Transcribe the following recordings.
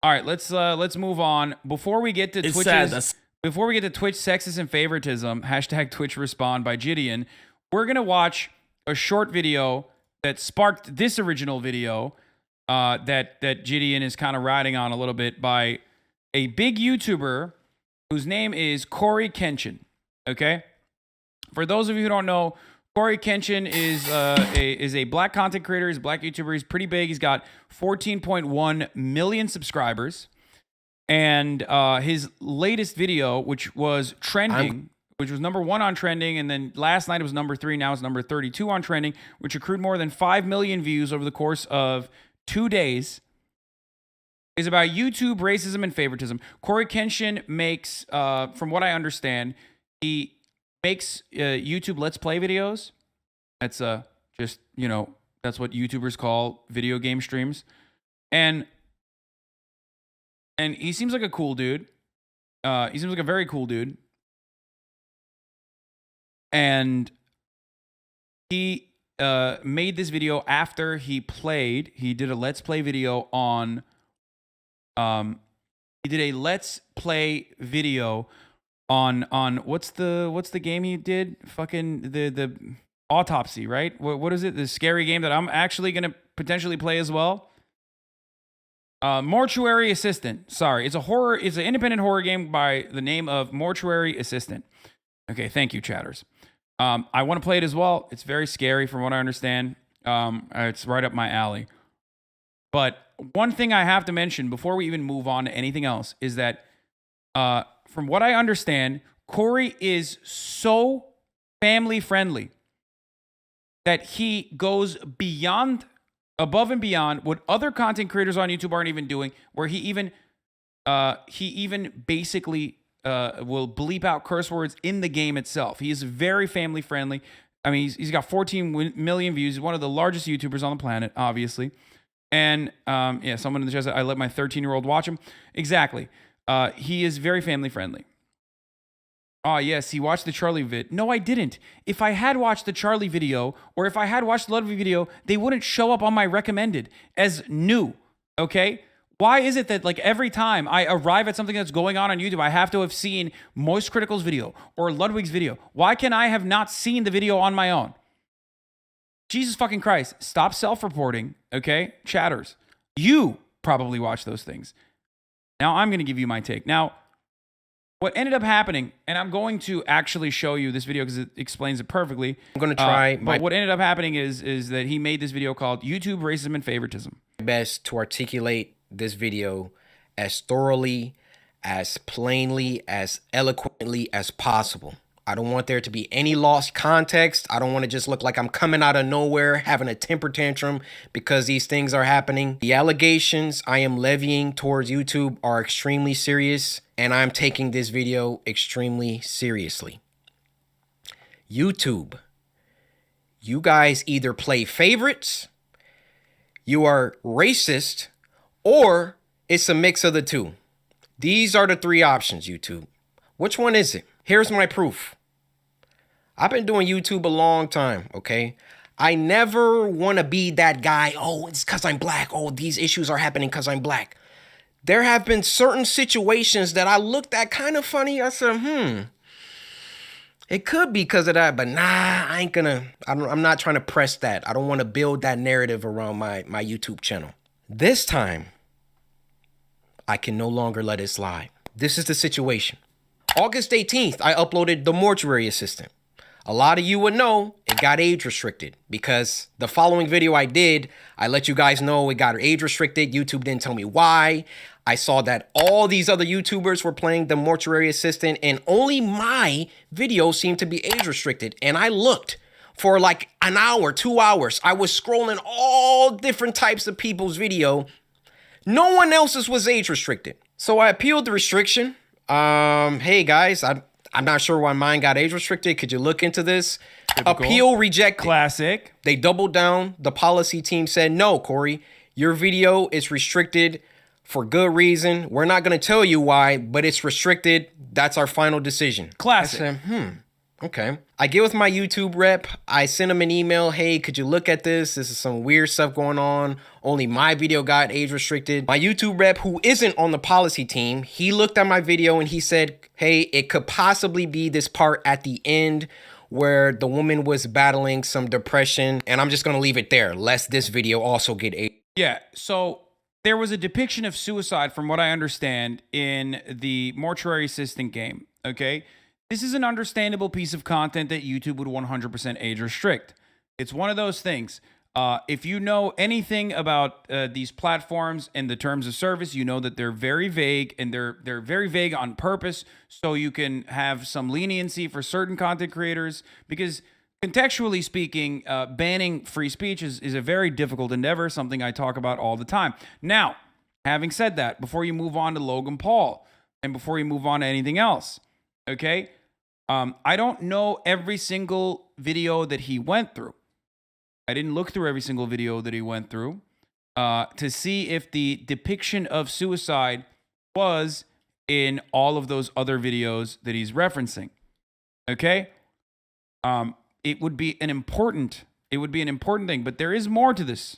All right, let's move on. Before we get to It's Twitch's, sad. before we get to Twitch sexism and favoritism, hashtag Twitch respond by Gideon, we're gonna watch a short video that sparked this original video that Gideon is kind of riding on a little bit by a big YouTuber whose name is CoryxKenshin. Okay, for those of you who don't know, CoryxKenshin is a black content creator. He's a black YouTuber. He's pretty big. He's got 14.1 million subscribers. And his latest video, which was trending, which was #1 on trending, and then last night it was #3, now it's number 32 on trending, which accrued more than 5 million views over the course of 2 days, is about YouTube racism and favoritism. CoryxKenshin makes, from what I understand, he makes YouTube Let's Play videos. That's just, you know, that's what YouTubers call video game streams. And he seems like a cool dude. He seems like a very cool dude. And he made this video after he played. He did a Let's Play video on he did a Let's Play video on what's the game he did? Fucking the Autopsy, right? What is it? The scary game that I'm actually gonna potentially play as well. Mortuary Assistant. Sorry, it's an independent horror game by the name of Mortuary Assistant. Okay, thank you, chatters. I want to play it as well. It's very scary from what I understand. It's right up my alley. But one thing I have to mention before we even move on to anything else is that from what I understand, Cory is so family friendly that he goes above and beyond what other content creators on YouTube aren't even doing, where he even basically will bleep out curse words in the game itself. He is very family friendly. I mean, he's got 14 million views. He's one of the largest YouTubers on the planet, obviously. And yeah, someone in the chat said, I let my 13-year-old watch him. Exactly. He is very family friendly. Oh, yes, he watched the Charlie vid. No, I didn't. If I had watched the Charlie video, or if I had watched the Ludwig video, they wouldn't show up on my recommended as new, okay? Why is it that, like, every time I arrive at something that's going on YouTube, I have to have seen Moist Critical's video or Ludwig's video? Why can I have not seen the video on my own? Jesus fucking Christ. Stop self-reporting, okay? Chatters. You probably watch those things. Now I'm going to give you my take. Now, what ended up happening, and I'm going to actually show you this video because it explains it perfectly. I'm going to try but what ended up happening is that he made this video called YouTube Racism and Favoritism. Best to articulate this video as thoroughly, as plainly, as eloquently as possible. I don't want there to be any lost context. I don't want to just look like I'm coming out of nowhere, having a temper tantrum because these things are happening. The allegations I am levying towards YouTube are extremely serious, and I'm taking this video extremely seriously. YouTube, you guys either play favorites, you are racist, or it's a mix of the two. These are the three options, YouTube. Which one is it? Here's my proof. I've been doing YouTube a long time, okay? I never want to be that guy, oh, it's because I'm black. Oh, these issues are happening because I'm black. There have been certain situations that I looked at kind of funny. I said, it could be because of that, but nah, I'm not trying to press that. I don't want to build that narrative around my YouTube channel. This time, I can no longer let it slide. This is the situation. August 18th, I uploaded The Mortuary Assistant. A lot of you would know it got age restricted because the following video I did, I let you guys know it got age restricted. YouTube didn't tell me why. I saw that all these other YouTubers were playing The Mortuary Assistant and only my video seemed to be age restricted. And I looked for like an hour, 2 hours. I was scrolling all different types of people's video. No one else's was age restricted. So I appealed the restriction. Hey guys, I'm not sure why mine got age restricted. Could you look into this? Typical. Appeal rejected. Classic. They doubled down. The policy team said, no, Cory, your video is restricted for good reason. We're not going to tell you why, but it's restricted. That's our final decision. Classic. I said, Okay. I get with my YouTube rep. I send him an email. Hey, could you look at this? This is some weird stuff going on. Only my video got age restricted. My YouTube rep, who isn't on the policy team, he looked at my video and he said, hey, it could possibly be this part at the end where the woman was battling some depression. And I'm just going to leave it there, lest this video also get age. Yeah, so there was a depiction of suicide, from what I understand, in the mortuary assistant game, okay? This is an understandable piece of content that YouTube would 100% age restrict. It's one of those things. If you know anything about these platforms and the terms of service, you know that they're very vague, and they're very vague on purpose, so you can have some leniency for certain content creators, because contextually speaking, banning free speech is a very difficult endeavor, something I talk about all the time. Now, having said that, before you move on to Logan Paul, and before you move on to anything else, okay? I don't know every single video that he went through. I didn't look through every single video that he went through to see if the depiction of suicide was in all of those other videos that he's referencing. Okay? It would be an important thing, but there is more to this.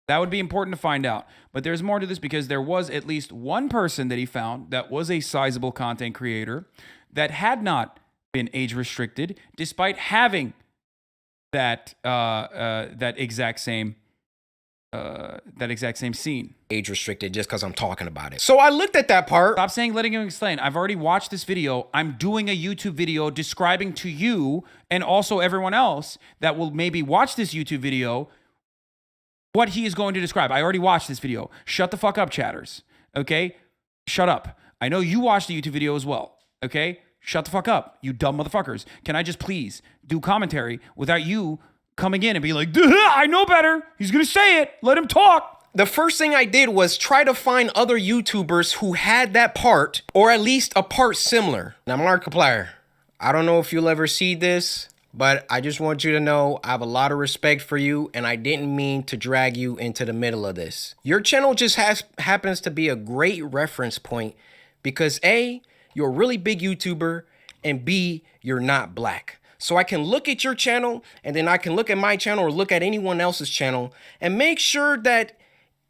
That would be important to find out. But there's more to this, because there was at least one person that he found that was a sizable content creator that had not been age restricted, despite having that exact same scene. Age restricted just because I'm talking about it. So I looked at that part. Stop saying letting him explain. I've already watched this video. I'm doing a YouTube video describing to you and also everyone else that will maybe watch this YouTube video what he is going to describe. I already watched this video. Shut the fuck up, chatters. Okay? Shut up. I know you watched the YouTube video as well. Okay? Shut the fuck up, you dumb motherfuckers. Can I just please do commentary without you coming in and be like, I know better. He's going to say it. Let him talk. The first thing I did was try to find other YouTubers who had that part, or at least a part similar. Now, Markiplier, I don't know if you'll ever see this, but I just want you to know I have a lot of respect for you, and I didn't mean to drag you into the middle of this. Your channel just happens to be a great reference point because A, you're a really big YouTuber, and B, you're not black. So I can look at your channel, and then I can look at my channel or look at anyone else's channel and make sure that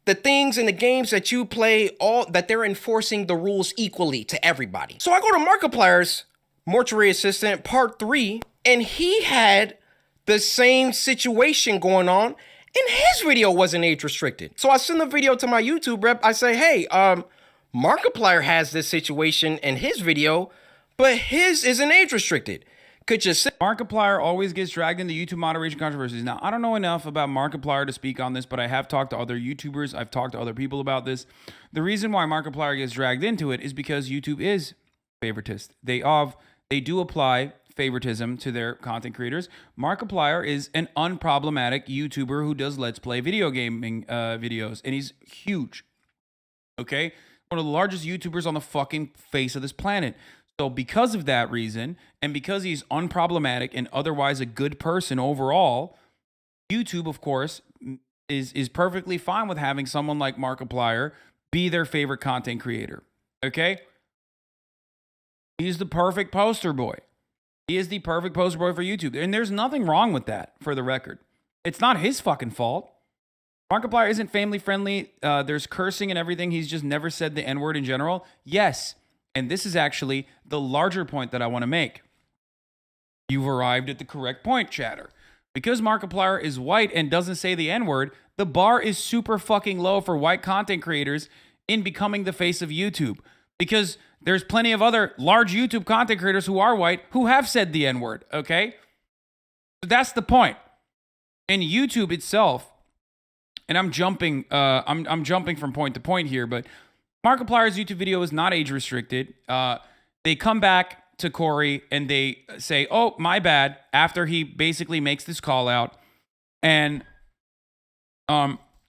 the things in the games that you play, that they're enforcing the rules equally to everybody. So I go to Markiplier's Mortuary Assistant Part 3, and he had the same situation going on, and his video wasn't age restricted. So I send the video to my YouTube rep. I say, hey, Markiplier has this situation in his video, but his isn't age restricted. Could you say Markiplier always gets dragged into YouTube moderation controversies? Now, I don't know enough about Markiplier to speak on this, but I have talked to other YouTubers. I've talked to other people about this. The reason why Markiplier gets dragged into it is because YouTube is favoritist. They do apply favoritism to their content creators. Markiplier is an unproblematic YouTuber who does Let's Play video gaming videos, and he's huge. Okay? One of the largest YouTubers on the fucking face of this planet. So because of that reason, and because he's unproblematic and otherwise a good person overall, YouTube, of course, is perfectly fine with having someone like Markiplier be their favorite content creator. Okay? He's the perfect poster boy. He is the perfect poster boy for YouTube. And there's nothing wrong with that, for the record. It's not his fucking fault. Markiplier isn't family friendly. There's cursing and everything. He's just never said the N-word in general. Yes. And this is actually the larger point that I want to make. You've arrived at the correct point, chatter. Because Markiplier is white and doesn't say the N-word, the bar is super fucking low for white content creators in becoming the face of YouTube. Because there's plenty of other large YouTube content creators who are white who have said the N-word, okay? So that's the point. And YouTube itself, and I'm jumping from point to point here, but Markiplier's YouTube video is not age restricted. They come back to Cory and they say, "Oh, my bad," after he basically makes this call out. And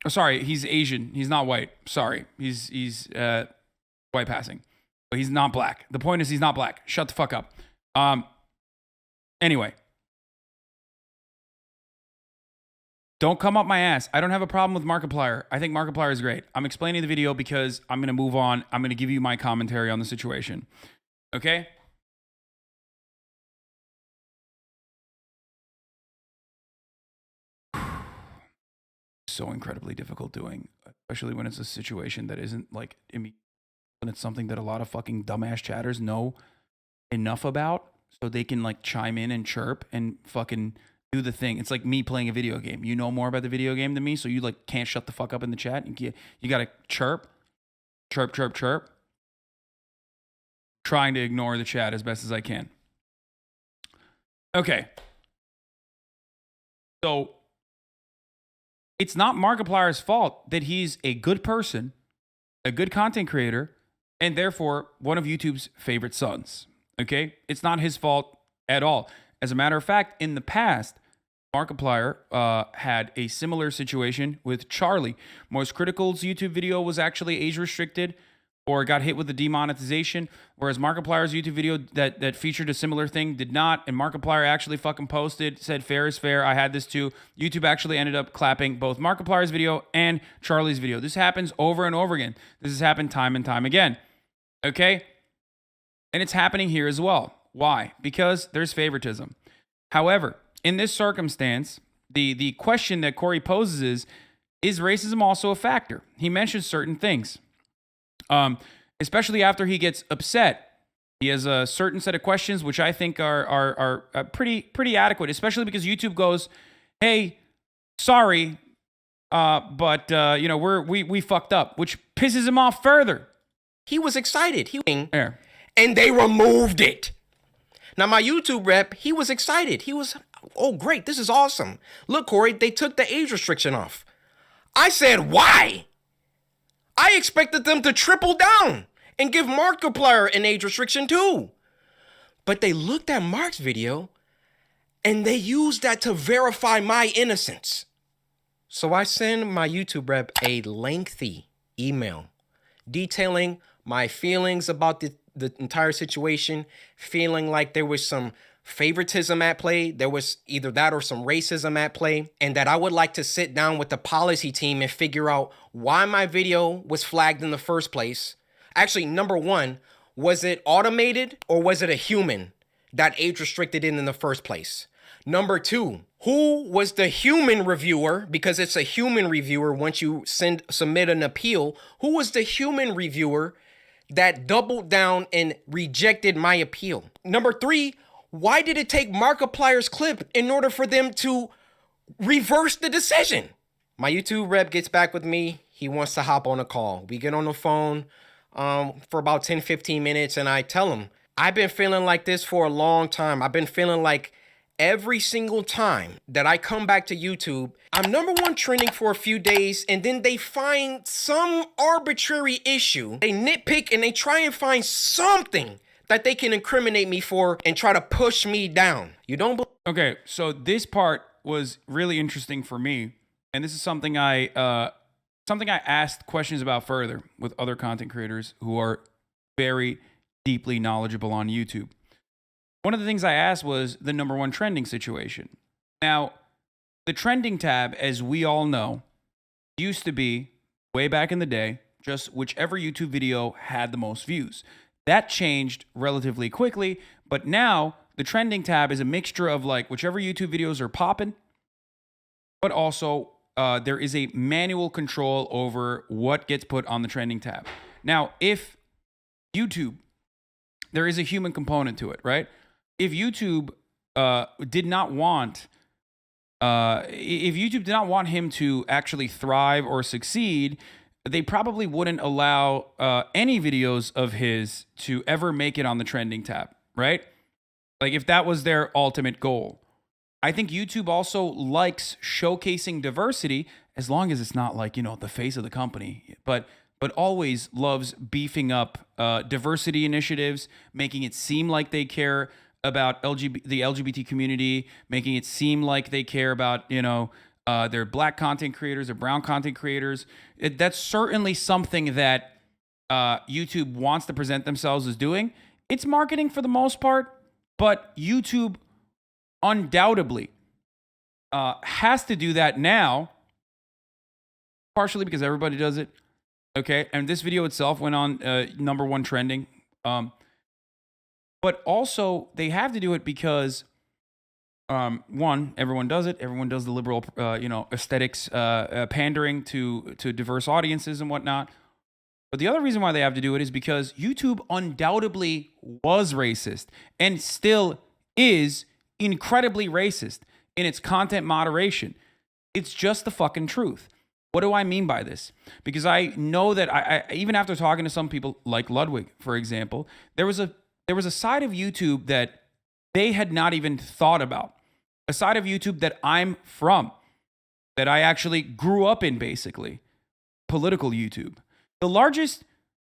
sorry, he's Asian. He's not white. Sorry, he's white passing, but he's not black. The point is he's not black. Shut the fuck up. Anyway. Don't come up my ass. I don't have a problem with Markiplier. I think Markiplier is great. I'm explaining the video because I'm going to move on. I'm going to give you my commentary on the situation. Okay? so incredibly difficult doing, especially when it's a situation that isn't like immediate, and it's something that a lot of fucking dumbass chatters know enough about, so they can like chime in and chirp and fucking do the thing. It's like me playing a video game. You know more about the video game than me, so you like can't shut the fuck up in the chat. You gotta chirp, chirp, chirp, chirp. Trying to ignore the chat as best as I can. Okay. So it's not Markiplier's fault that he's a good person, a good content creator, and therefore one of YouTube's favorite sons. Okay? It's not his fault at all. As a matter of fact, in the past, Markiplier had a similar situation with Charlie. Most Critical's YouTube video was actually age restricted or got hit with the demonetization, whereas Markiplier's YouTube video that featured a similar thing did not, and Markiplier actually fucking posted, said fair is fair, I had this too. YouTube actually ended up clapping both Markiplier's video and Charlie's video. This happens over and over again. This has happened time and time again. Okay? And it's happening here as well. Why? Because there's favoritism. However, in this circumstance, the question that Cory poses is racism also a factor? He mentions certain things. Especially after he gets upset. He has a certain set of questions which I think are pretty adequate, especially because YouTube goes, "Hey, sorry, but you know, we fucked up," which pisses him off further. He was excited. And they removed it. Now, my YouTube rep, he was excited. He was, oh, great, this is awesome. Look, Cory, they took the age restriction off. I said, why? I expected them to triple down and give Markiplier an age restriction too. But they looked at Mark's video and they used that to verify my innocence. So I send my YouTube rep a lengthy email detailing my feelings about the entire situation, feeling like there was some favoritism at play. There was either that or some racism at play, and that I would like to sit down with the policy team and figure out why my video was flagged in the first place. Actually, number one, was it automated or was it a human that age restricted it in the first place? Number two, who was the human reviewer? Because it's a human reviewer once you submit an appeal. Who was the human reviewer that doubled down and rejected my appeal? Number three, why did it take Markiplier's clip in order for them to reverse the decision? My YouTube rep gets back with me. He wants to hop on a call. We get on the phone for about 10, 15 minutes, and I tell him, I've been feeling like this for a long time. I've been feeling like every single time that I come back to YouTube, I'm #1 trending for a few days, and then they find some arbitrary issue. They nitpick and they try and find something that they can incriminate me for and try to push me down. You don't believe? Okay, so this part was really interesting for me, and this is something I asked questions about further with other content creators who are very deeply knowledgeable on YouTube. One of the things I asked was the #1 trending situation. Now, the trending tab, as we all know, used to be, way back in the day, just whichever YouTube video had the most views. That changed relatively quickly, but now the trending tab is a mixture of like whichever YouTube videos are popping, but also there is a manual control over what gets put on the trending tab. Now, if YouTube, there is a human component to it, right? If YouTube did not want him to actually thrive or succeed, they probably wouldn't allow any videos of his to ever make it on the trending tab, right? Like if that was their ultimate goal. I think YouTube also likes showcasing diversity as long as it's not like, you know, the face of the company, but always loves beefing up diversity initiatives, making it seem like they care about the LGBT community, making it seem like they care about, you know, they're black content creators or brown content creators. That's certainly something that YouTube wants to present themselves as doing. It's marketing for the most part, but YouTube undoubtedly has to do that now, partially because everybody does it. Okay, and this video itself went on #1 trending. But also, they have to do it because One, everyone does it. Everyone does the liberal, aesthetics, pandering to diverse audiences and whatnot. But the other reason why they have to do it is because YouTube undoubtedly was racist and still is incredibly racist in its content moderation. It's just the fucking truth. What do I mean by this? Because I know that I even after talking to some people like Ludwig, for example, there was a side of YouTube that they had not even thought about. A side of YouTube that I'm from, that I actually grew up in, basically. Political YouTube. The largest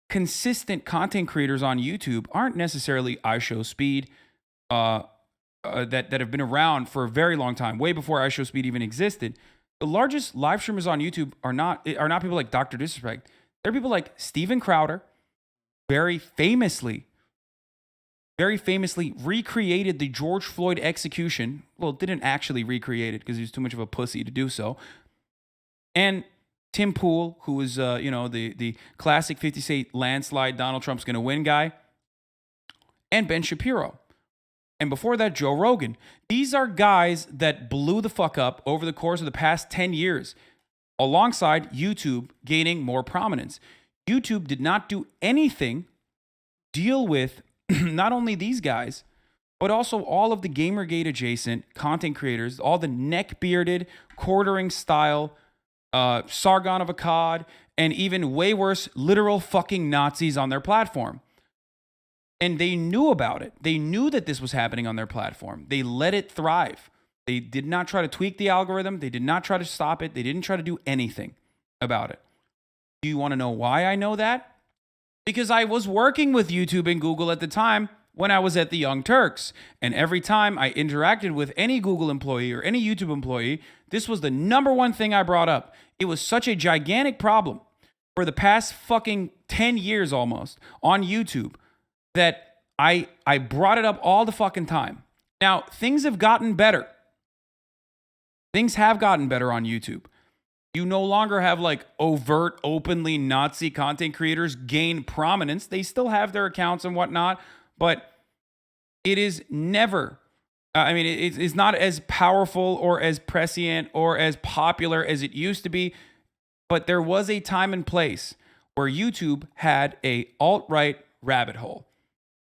consistent content creators on YouTube aren't necessarily iShowSpeed, that have been around for a very long time, way before iShowSpeed even existed. The largest live streamers on YouTube are not people like Dr. Disrespect. They're people like Steven Crowder, very famously recreated the George Floyd execution. Well, didn't actually recreate it because he was too much of a pussy to do so. And Tim Pool, who was, the classic 50 state landslide Donald Trump's going to win guy. And Ben Shapiro. And before that, Joe Rogan. These are guys that blew the fuck up over the course of the past 10 years, alongside YouTube gaining more prominence. YouTube did not do anything deal with not only these guys, but also all of the Gamergate adjacent content creators, all the neck-bearded, quartering style, Sargon of Akkad, and even way worse, literal fucking Nazis on their platform. And they knew about it. They knew that this was happening on their platform. They let it thrive. They did not try to tweak the algorithm. They did not try to stop it. They didn't try to do anything about it. Do you want to know why I know that? Because I was working with YouTube and Google at the time when I was at the Young Turks. And every time I interacted with any Google employee or any YouTube employee, this was the number one thing I brought up. It was such a gigantic problem for the past fucking 10 years almost on YouTube that I brought it up all the fucking time. Now, things have gotten better. Things have gotten better on YouTube. You no longer have like overt, openly Nazi content creators gain prominence. They still have their accounts and whatnot, but it is never, it's not as powerful or as prescient or as popular as it used to be. But there was a time and place where YouTube had a alt-right rabbit hole.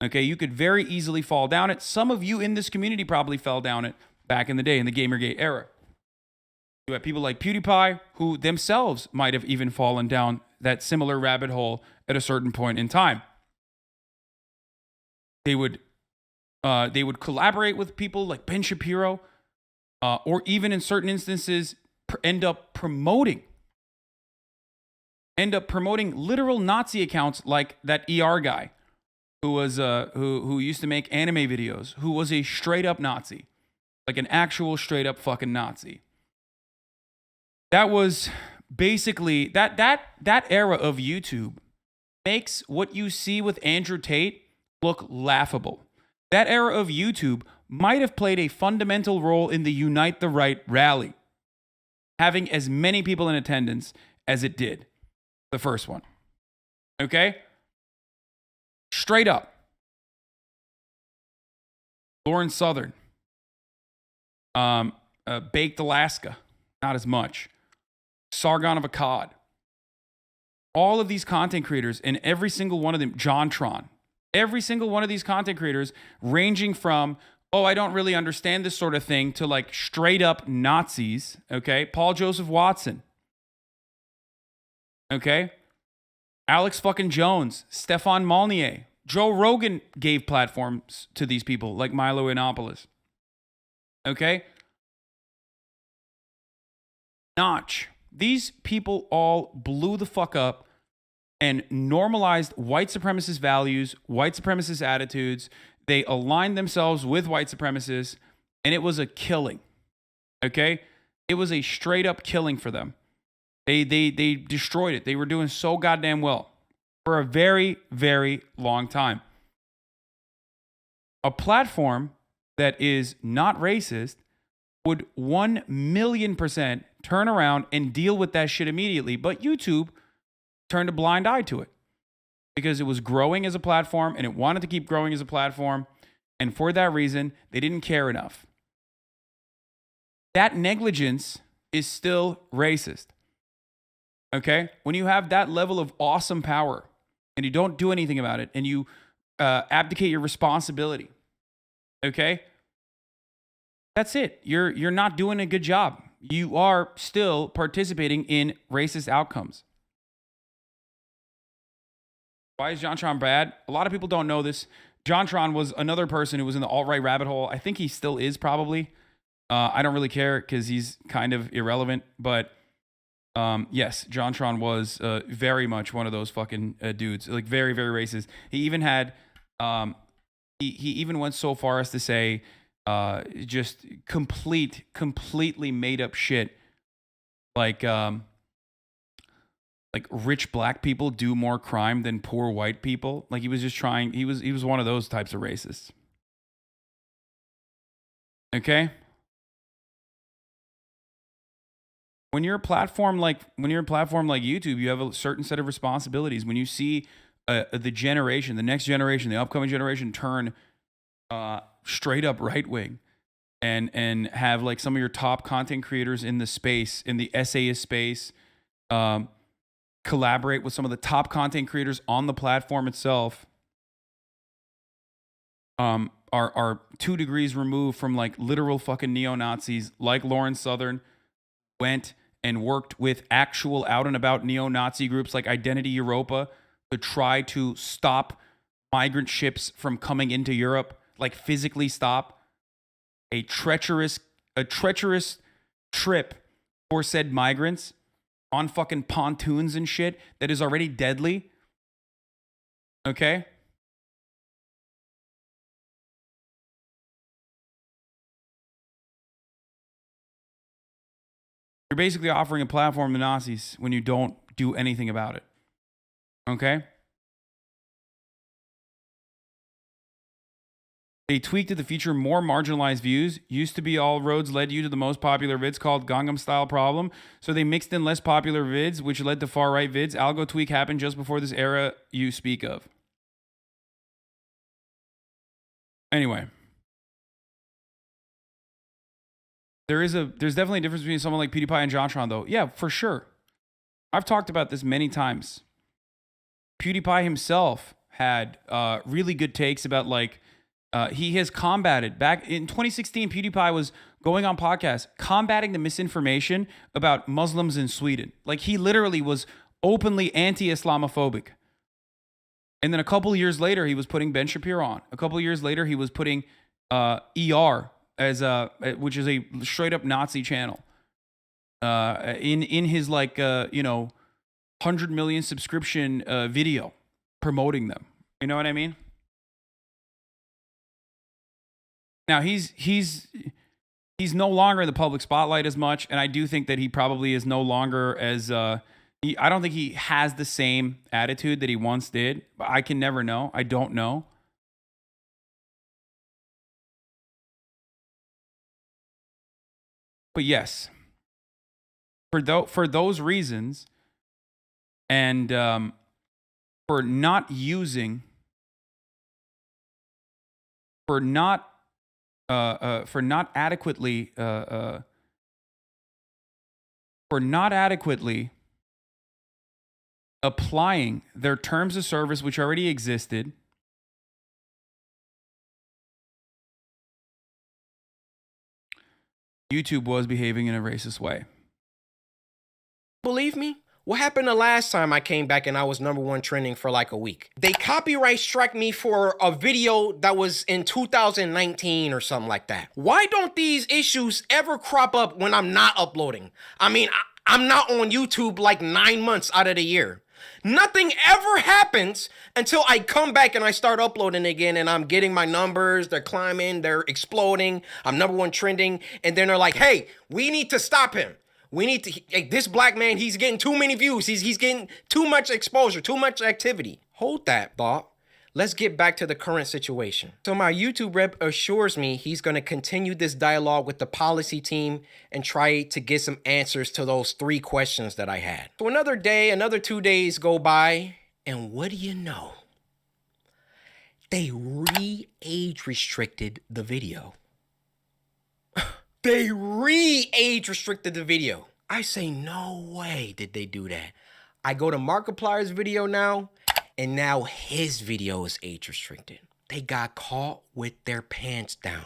Okay, you could very easily fall down it. Some of you in this community probably fell down it back in the day in the Gamergate era. You have people like PewDiePie who themselves might have even fallen down that similar rabbit hole at a certain point in time. They would collaborate with people like Ben Shapiro, or even in certain instances end up promoting literal Nazi accounts like that ER guy who was who used to make anime videos, who was a straight up Nazi, like an actual straight up fucking Nazi. That was basically that era of YouTube makes what you see with Andrew Tate look laughable. That era of YouTube might have played a fundamental role in the Unite the Right rally, having as many people in attendance as it did, the first one. Okay? Straight up. Lauren Southern. Baked Alaska. Not as much. Sargon of Akkad. All of these content creators, and every single one of them, JonTron. Every single one of these content creators, ranging from, oh, I don't really understand this sort of thing, to like straight up Nazis. Okay? Paul Joseph Watson. Okay? Alex fucking Jones, Stefan Molyneux. Joe Rogan gave platforms to these people like Milo Yiannopoulos. Okay? Notch. These people all blew the fuck up and normalized white supremacist values, white supremacist attitudes. They aligned themselves with white supremacists, and it was a killing. Okay? It was a straight up killing for them. They destroyed it. They were doing so goddamn well for a very, very long time. A platform that is not racist would 1,000,000% turn around and deal with that shit immediately. But YouTube turned a blind eye to it because it was growing as a platform and it wanted to keep growing as a platform. And for that reason, they didn't care enough. that negligence is still racist. Okay? When you have that level of awesome power and you don't do anything about it and you abdicate your responsibility, okay? That's it. You're not doing a good job. You are still participating in racist outcomes. Why is JonTron bad? A lot of people don't know this. JonTron was another person who was in the alt-right rabbit hole. I think he still is probably. I don't really care because he's kind of irrelevant. But yes, JonTron was very much one of those fucking dudes. Like very, very racist. He even had, he even went so far as to say just completely made up shit. Like rich black people do more crime than poor white people. Like he was just trying, he was one of those types of racists. Okay? When you're a platform like YouTube, you have a certain set of responsibilities. When you see the generation, the next generation, the upcoming generation turn straight up right wing and have like some of your top content creators in the space, in the essayist space, collaborate with some of the top content creators on the platform itself, are 2 degrees removed from like literal fucking neo-Nazis, like Lauren Southern went and worked with actual out and about neo-Nazi groups like Identity Europa to try to stop migrant ships from coming into Europe, like physically stop a treacherous trip for said migrants on fucking pontoons and shit that is already deadly. Okay? You're basically offering a platform to Nazis when you don't do anything about it. Okay? They tweaked it to feature more marginalized views. Used to be all roads led you to the most popular vids called Gangnam Style Problem. So they mixed in less popular vids, which led to far right vids. Algo tweak happened just before this era you speak of. Anyway. There's definitely a difference between someone like PewDiePie and JonTron, though. Yeah, for sure. I've talked about this many times. PewDiePie himself had really good takes about like, he has combated back in 2016. PewDiePie was going on podcasts combating the misinformation about Muslims in Sweden. Like he literally was openly anti-Islamophobic. And then a couple of years later, he was putting Ben Shapiro on. A couple of years later, he was putting ER as which is a straight up Nazi channel. In his like 100 million subscription video promoting them. You know what I mean? Now he's no longer in the public spotlight as much, and I do think that he probably is no longer as I don't think he has the same attitude that he once did. But I can never know. I don't know. But yes, for those reasons, and for not using, for not adequately applying their terms of service, which already existed, YouTube was behaving in a racist way. Believe me? What happened the last time I came back and I was #1 trending for like a week? They copyright struck me for a video that was in 2019 or something like that. Why don't these issues ever crop up when I'm not uploading? I mean, I'm not on YouTube like 9 months out of the year. Nothing ever happens until I come back and I start uploading again and I'm getting my numbers, they're climbing, they're exploding, I'm #1 trending, and then they're like, hey, we need to stop him. We need to, this black man, he's getting too many views. He's getting too much exposure, too much activity. Hold that thought. Let's get back to the current situation. So my YouTube rep assures me he's going to continue this dialogue with the policy team and try to get some answers to those 3 questions that I had. So another day, another 2 days go by, and what do you know? They re-age restricted the video. They re-age restricted the video. I say, no way did they do that. I go to Markiplier's video now, and now his video is age restricted. They got caught with their pants down.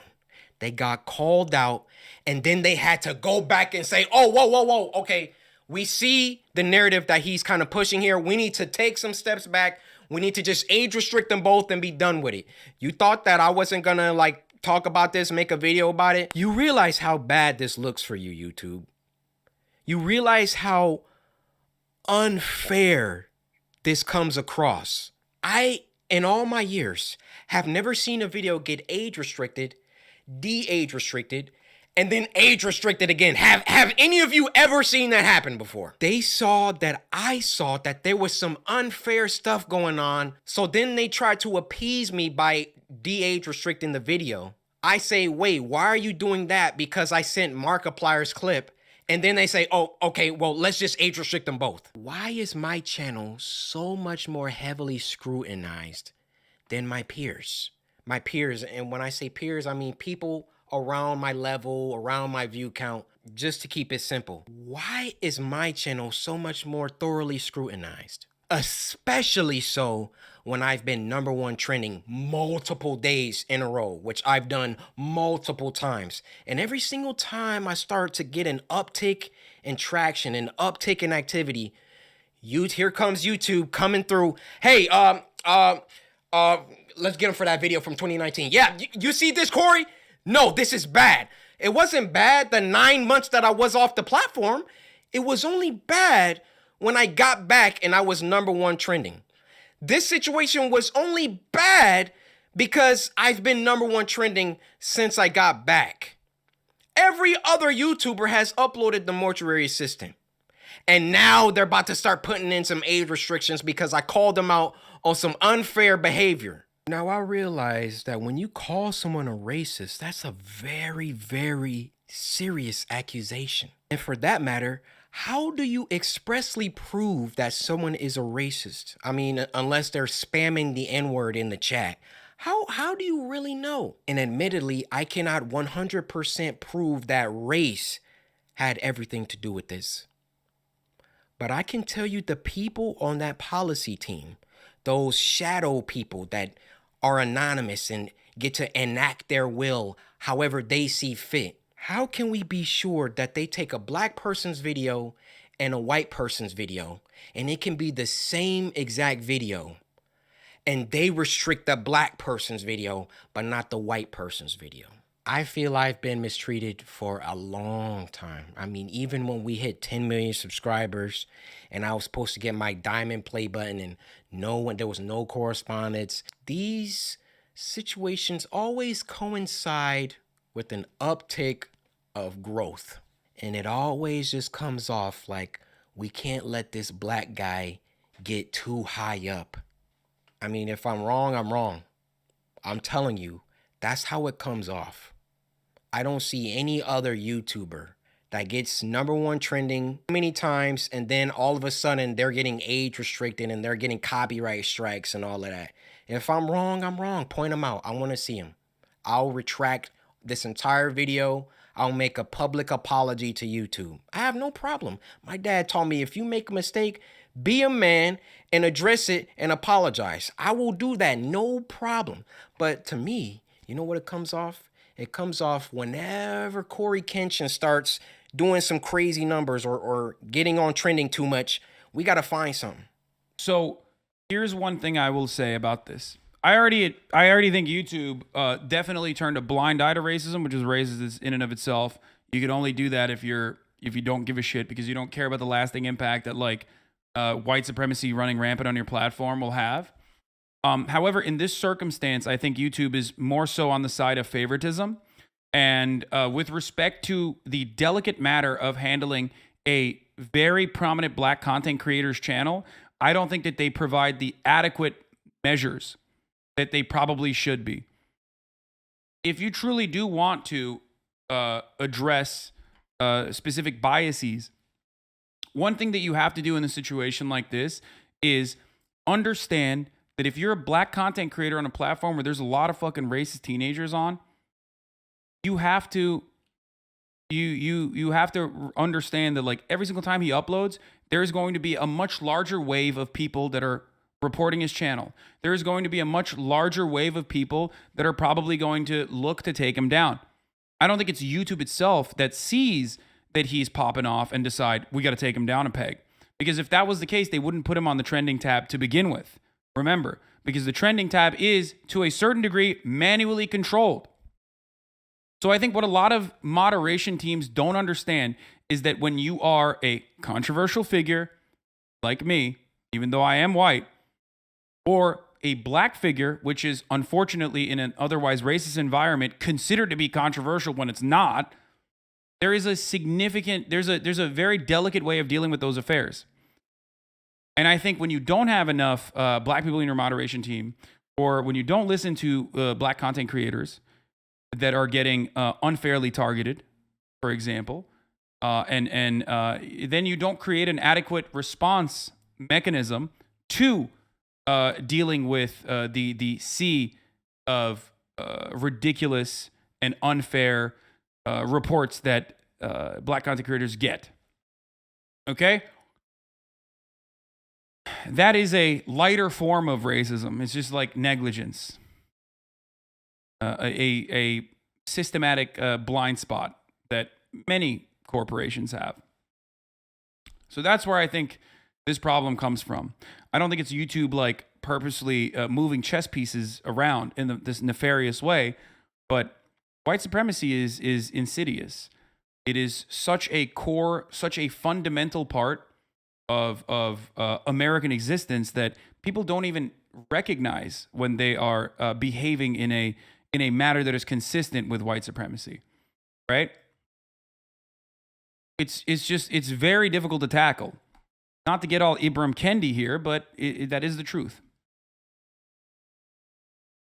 They got called out, and then they had to go back and say, oh, whoa, okay. We see the narrative that he's kind of pushing here. We need to take some steps back. We need to just age restrict them both and be done with it. You thought that I wasn't gonna like talk about this, make a video about it? You realize how bad this looks for you, YouTube. You realize how unfair this comes across. I, in all my years, have never seen a video get age restricted, de-age restricted, and then age restricted again. Have any of you ever seen that happen before? They saw that I saw that there was some unfair stuff going on. So then they tried to appease me by de-age restricting the video. I say, wait, why are you doing that? Because I sent Markiplier's clip. And then they say, oh, okay, well, let's just age restrict them both. Why is my channel so much more heavily scrutinized than my peers? My peers, and when I say peers, I mean people around my level, around my view count, just to keep it simple. Why is my channel so much more thoroughly scrutinized? Especially so when I've been #1 trending multiple days in a row, which I've done multiple times. And every single time I start to get an uptick in traction, an uptick in activity, here comes YouTube coming through. Hey, let's get him for that video from 2019. Yeah, you see this, Corey? No, this is bad. It wasn't bad the 9 months that I was off the platform. It was only bad when I got back and I was #1 trending. This situation was only bad because I've been #1 trending since I got back. Every other YouTuber has uploaded the Mortuary Assistant. And now they're about to start putting in some age restrictions because I called them out on some unfair behavior. Now, I realize that when you call someone a racist, that's a very, very serious accusation. And for that matter, how do you expressly prove that someone is a racist? I mean, unless they're spamming the N-word in the chat. How do you really know? And admittedly, I cannot 100% prove that race had everything to do with this. But I can tell you the people on that policy team, those shadow people that are anonymous and get to enact their will however they see fit. How can we be sure that they take a black person's video and a white person's video, and it can be the same exact video, and they restrict the black person's video, but not the white person's video? I feel I've been mistreated for a long time. I mean, even when we hit 10 million subscribers and I was supposed to get my diamond play button and there was no correspondence. These situations always coincide with an uptick of growth. And it always just comes off like we can't let this black guy get too high up. I mean, if I'm wrong, I'm wrong. I'm telling you, that's how it comes off. I don't see any other YouTuber that gets #1 trending many times and then all of a sudden they're getting age restricted and they're getting copyright strikes and all of that. If I'm wrong, I'm wrong. Point them out. I want to see them. I'll retract this entire video. I'll make a public apology to YouTube. I have no problem. My dad taught me if you make a mistake, be a man and address it and apologize. I will do that, no problem. But to me, you know what it comes off? It comes off whenever CoryxKenshin starts doing some crazy numbers or getting on trending too much. We got to find something. So here's one thing I will say about this. I already think YouTube definitely turned a blind eye to racism, which is racist in and of itself. You can only do that if you don't give a shit because you don't care about the lasting impact that like white supremacy running rampant on your platform will have. However, in this circumstance, I think YouTube is more so on the side of favoritism. And with respect to the delicate matter of handling a very prominent black content creator's channel, I don't think that they provide the adequate measures that they probably should be. If you truly do want to address specific biases, one thing that you have to do in a situation like this is understand that if you're a black content creator on a platform where there's a lot of fucking racist teenagers on, you have to you have to understand that like every single time he uploads, there's going to be a much larger wave of people that are reporting his channel. There's going to be a much larger wave of people that are probably going to look to take him down. I don't think it's YouTube itself that sees that he's popping off and decide we got to take him down a peg. Because if that was the case, they wouldn't put him on the trending tab to begin with. Remember, because the trending tab is, to a certain degree, manually controlled. So I think what a lot of moderation teams don't understand is that when you are a controversial figure, like me, even though I am white, or a black figure, which is unfortunately in an otherwise racist environment considered to be controversial when it's not, there is a significant, there's a very delicate way of dealing with those affairs. And I think when you don't have enough black people in your moderation team, or when you don't listen to black content creators that are getting unfairly targeted, for example, and then you don't create an adequate response mechanism to dealing with the sea of ridiculous and unfair reports that black content creators get. Okay? That is a lighter form of racism. It's just like negligence. A systematic blind spot that many corporations have. So that's where I think this problem comes from. I don't think it's YouTube like purposely moving chess pieces around in this nefarious way, but white supremacy is insidious. It is such a core, such a fundamental part of American existence that people don't even recognize when they are behaving in a manner that is consistent with white supremacy, right? It's very difficult to tackle. Not to get all Ibram Kendi here, but that is the truth.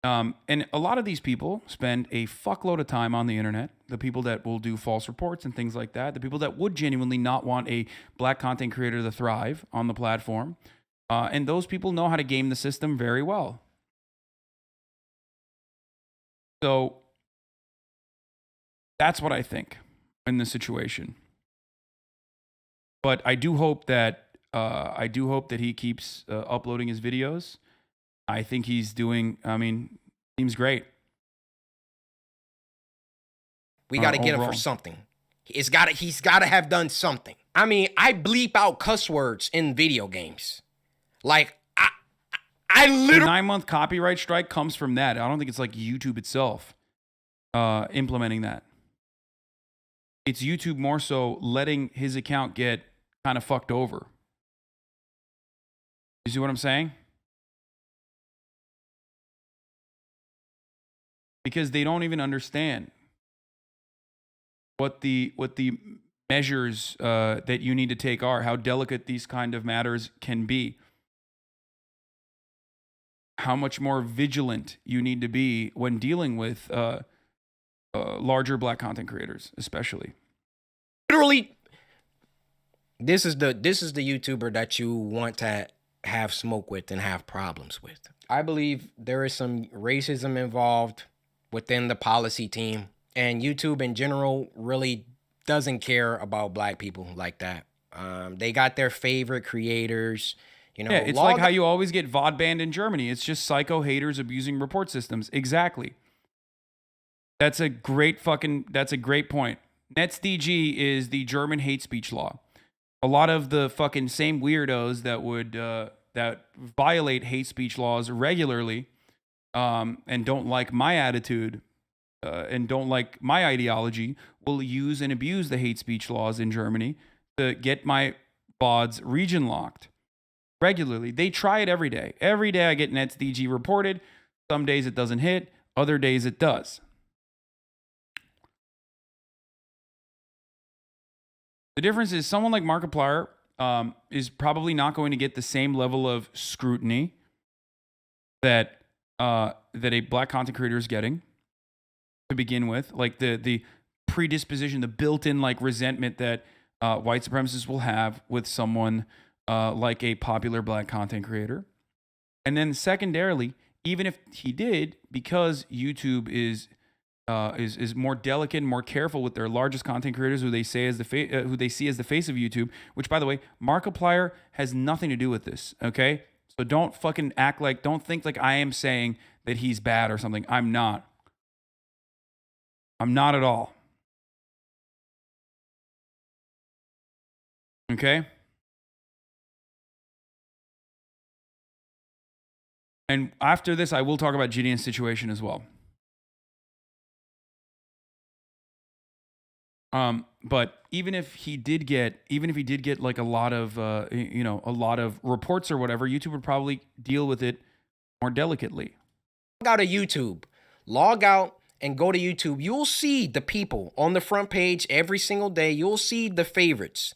And a lot of these people spend a fuckload of time on the internet. The people that will do false reports and things like that. The people that would genuinely not want a black content creator to thrive on the platform. And those people know how to game the system very well. So that's what I think in this situation. But I do hope that he keeps uploading his videos. I think he's doing, seems great. We got to get him for something. He's got to have done something. I mean, I bleep out cuss words in video games. Like, I literally... The 9-month copyright strike comes from that. I don't think it's like YouTube itself implementing that. It's YouTube more so letting his account get kind of fucked over. You see what I'm saying? Because they don't even understand what the measures that you need to take are, how delicate these kind of matters can be, how much more vigilant you need to be when dealing with larger black content creators, especially. Literally, this is the YouTuber that you want to have smoke with and have problems with. I believe there is some racism involved within the policy team, and YouTube in general really doesn't care about black people like that. They got their favorite creators. You know, yeah, it's like how you always get VOD banned in Germany. It's just psycho haters abusing report systems. Exactly. That's a great point. NetzDG is the German hate speech law. A lot of the fucking same weirdos that would that violate hate speech laws regularly and don't like my attitude and don't like my ideology will use and abuse the hate speech laws in Germany to get my VODs region locked regularly. They try it every day. Every day I get NetzDG reported. Some days it doesn't hit. Other days it does. The difference is someone like Markiplier is probably not going to get the same level of scrutiny that a black content creator is getting to begin with. Like the predisposition, the built-in like resentment that white supremacists will have with someone like a popular black content creator. And then secondarily, even if he did, because YouTube is is more delicate and more careful with their largest content creators who they say as who they see as the face of YouTube. Which, by the way, Markiplier has nothing to do with this. Okay, so don't fucking don't think like I am saying that he's bad or something. I'm not. I'm not at all. Okay. And after this, I will talk about Gideon's situation as well. But even if he did get like a lot of, a lot of reports or whatever, YouTube would probably deal with it more delicately. Log out of YouTube. Log out and go to YouTube. You'll see the people on the front page every single day. You'll see the favorites.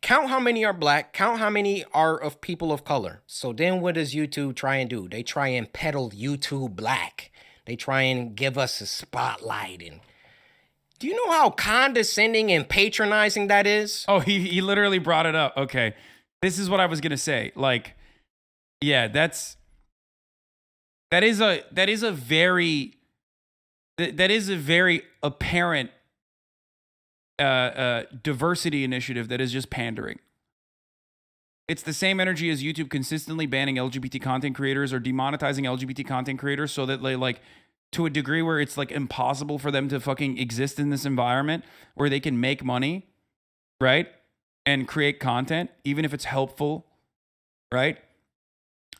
Count how many are black. Count how many are of people of color. So then what does YouTube try and do? They try and peddle YouTube black. They try and give us a spotlight. And do you know how condescending and patronizing that is? Oh, he literally brought it up. Okay. This is what I was going to say. Like, yeah, that is a very apparent diversity initiative that is just pandering. It's the same energy as YouTube consistently banning LGBT content creators or demonetizing LGBT content creators so that they, like, to a degree where it's like impossible for them to fucking exist in this environment where they can make money, right? And create content, even if it's helpful, right?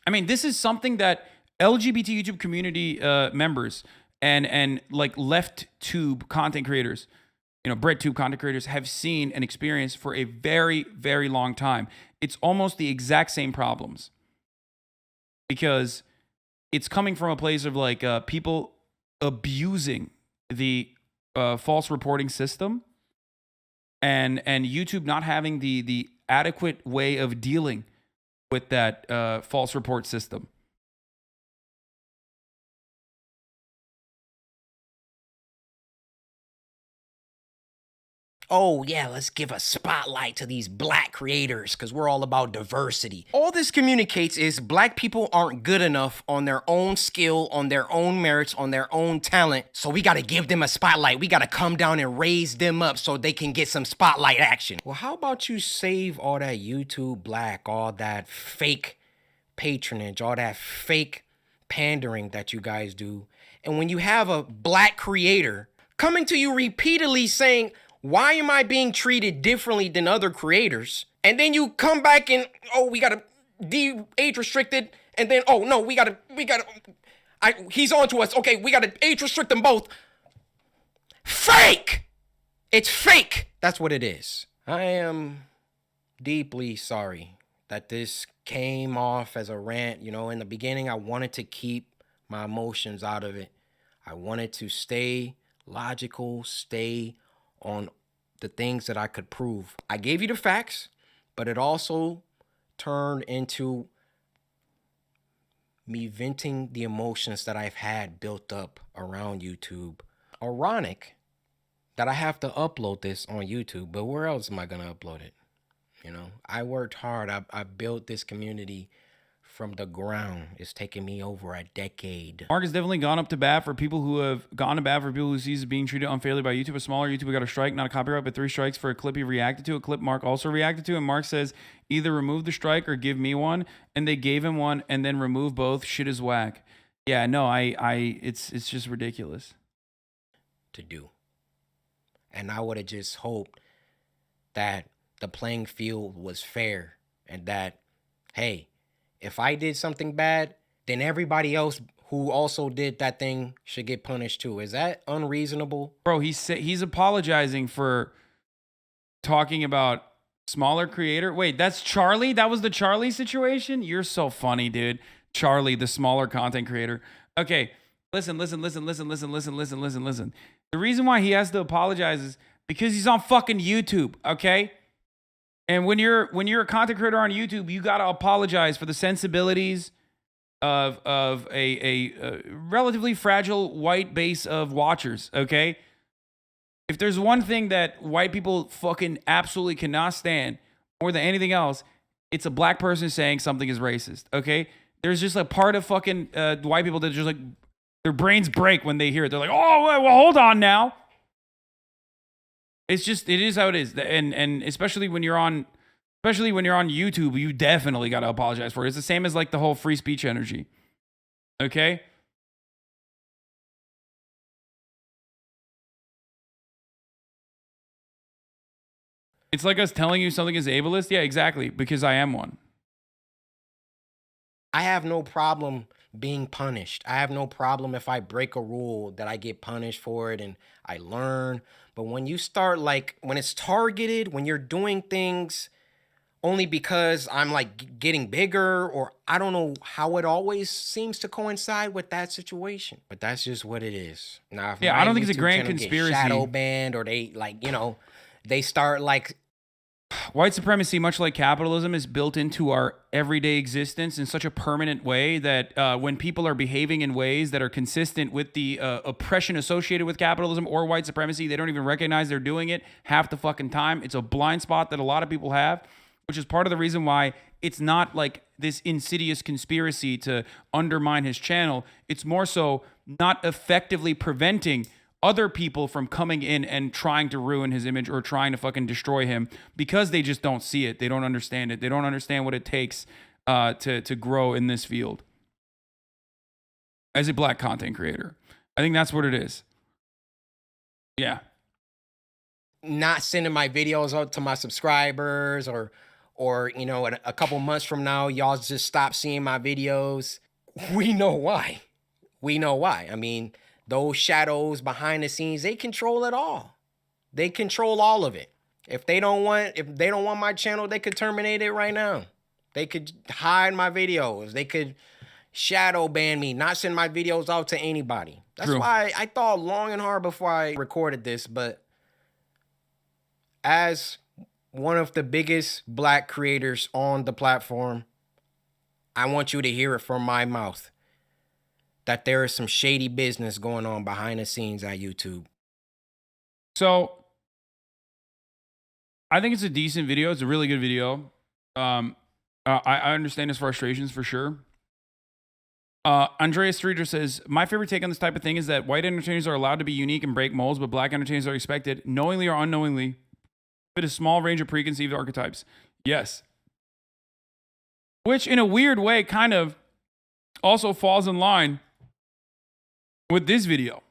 I mean, this is something that LGBT YouTube community members and like left tube content creators, bread tube content creators have seen and experienced for a very, very long time. It's almost the exact same problems because it's coming from a place of like people abusing the false reporting system and YouTube not having the adequate way of dealing with that false report system. Oh, yeah, let's give a spotlight to these black creators because we're all about diversity. All this communicates is black people aren't good enough on their own skill, on their own merits, on their own talent. So we got to give them a spotlight. We got to come down and raise them up so they can get some spotlight action. Well, how about you save all that YouTube black, all that fake patronage, all that fake pandering that you guys do. And when you have a black creator coming to you repeatedly saying, why am I being treated differently than other creators? And then you come back and, oh, we got to age restricted. And then, oh, no, he's on to us. Okay, we got to age restrict them both. Fake! It's fake. That's what it is. I am deeply sorry that this came off as a rant. In the beginning, I wanted to keep my emotions out of it. I wanted to stay logical, stay on the things that I could prove. I gave you the facts, but it also turned into me venting the emotions that I've had built up around YouTube. Ironic that I have to upload this on YouTube, but where else am I going to upload it? I worked hard. I built this community from the ground. It's taken me over a decade. Mark has definitely gone to bat for people who sees being treated unfairly by YouTube. A smaller YouTuber got a strike, not a copyright, but 3 strikes for a clip he reacted to. A clip Mark also reacted to, and Mark says either remove the strike or give me one, and they gave him one and then remove both. Shit is whack. Yeah, no, it's just ridiculous to do. And I would have just hoped that the playing field was fair and that, hey, if I did something bad, then everybody else who also did that thing should get punished too. Is that unreasonable? Bro, he's apologizing for talking about smaller creator. Wait, that's Charlie? That was the Charlie situation? You're so funny, dude. Charlie, the smaller content creator. Okay, listen. The reason why he has to apologize is because he's on fucking YouTube, okay? And when you're a content creator on YouTube, you gotta apologize for the sensibilities of a relatively fragile white base of watchers. Okay, if there's one thing that white people fucking absolutely cannot stand more than anything else, it's a black person saying something is racist. Okay, there's just a part of fucking white people that just like Their brains break when they hear it. They're like, oh, well, hold on now. It's just, it is how it is. And especially when you're on YouTube, you definitely got to apologize for it. It's the same as like the whole free speech energy. Okay? It's like us telling you something is ableist. Yeah, exactly. Because I am one. I have no problem being punished. I have no problem if I break a rule that I get punished for it and I learn. But when you start like, when it's targeted, when you're doing things only because I'm like getting bigger, or I don't know how it always seems to coincide with that situation, but that's just what it is. Now, if Yeah, my I don't think it's a YouTube grand channel gets conspiracy. shadow banned, or they like, you know, they start like, white supremacy, much like capitalism, is built into our everyday existence in such a permanent way that when people are behaving in ways that are consistent with the oppression associated with capitalism or white supremacy, they don't even recognize they're doing it half the fucking time. It's a blind spot that a lot of people have, which is part of the reason why it's not like this insidious conspiracy to undermine his channel. It's more so not effectively preventing other people from coming in and trying to ruin his image or trying to fucking destroy him because they just don't see it. They don't understand it. They don't understand what it takes to grow in this field as a black content creator. I think that's what it is. Yeah. not sending my videos out to my subscribers, or you know, a couple months from now, y'all just stop seeing my videos. We know why. We know why. I mean, those shadows behind the scenes, they control it all. They control all of it. If they don't want my channel, they could terminate it right now. They could hide my videos. They could shadow ban me, not send my videos out to anybody. That's True. why I thought long and hard before I recorded this. But as one of the biggest black creators on the platform, I want you to hear it from my mouth that there is some shady business going on behind the scenes at YouTube. So I think it's a decent video. It's a really good video. I understand his frustrations for sure. Andreas Streeter says, my favorite take on this type of thing is that white entertainers are allowed to be unique and break molds, but black entertainers are expected, knowingly or unknowingly, fit a small range of preconceived archetypes. Yes. Which, in a weird way, kind of also falls in line with this video.